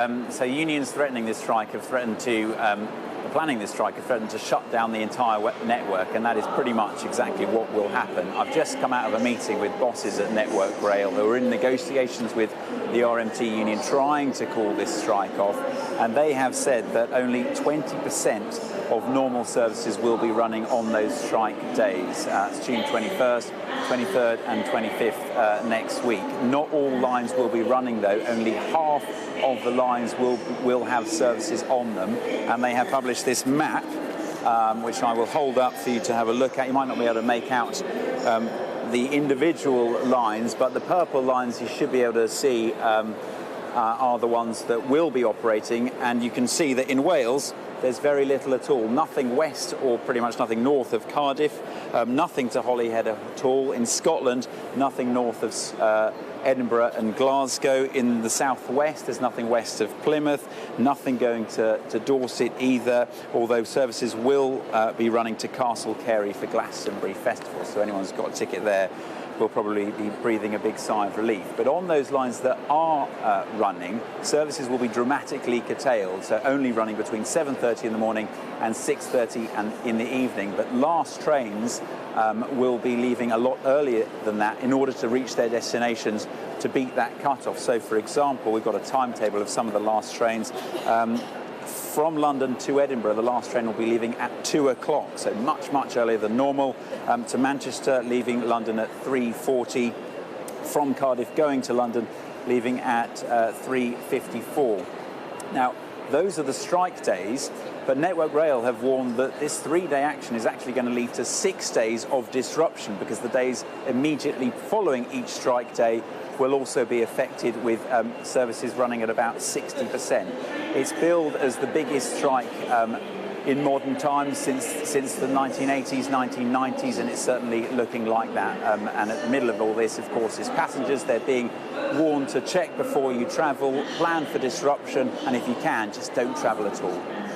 So unions threatening this strike have threatened to, planning this strike have threatened to shut down the entire network, and that is pretty much exactly what will happen. I've just come out of a meeting with bosses at Network Rail who are in negotiations with the RMT union trying to call this strike off, and they have said that only 20% of normal services will be running on those strike days. It's June 21st, 23rd and 25th next week. Not all lines will be running though, only half of the lines will have services on them, and they have published this map which I will hold up for you to have a look at. You might not be able to make out the individual lines, but the purple lines you should be able to see are the ones that will be operating, and you can see that in Wales there's very little at all. Nothing west or pretty much nothing north of Cardiff, nothing to Holyhead at all. In Scotland, nothing north of Edinburgh and Glasgow. In the southwest, there's nothing west of Plymouth, nothing going to Dorset either, although services will be running to Castle Cary for Glastonbury Festival, so anyone who's got a ticket there will probably be breathing a big sigh of relief. But on those lines that are running, services will be dramatically curtailed, so only running between 7:30 in the morning and 6:30 in the evening. But last trains will be leaving a lot earlier than that in order to reach their destinations to beat that cut-off. So, for example, we've got a timetable of some of the last trains. From London to Edinburgh, the last train will be leaving at 2 o'clock, so much earlier than normal. To Manchester, leaving London at 3:40. From Cardiff, going to London, leaving at 3:54. Now, those are the strike days, but Network Rail have warned that this 3-day action is actually going to lead to 6 days of disruption, because the days immediately following each strike day will also be affected, with services running at about 60%. It's billed as the biggest strike in modern times since the 1980s, 1990s, and it's certainly looking like that. And at the middle of all this, of course, is passengers. They're being warned to check before you travel, plan for disruption, and if you can, just don't travel at all.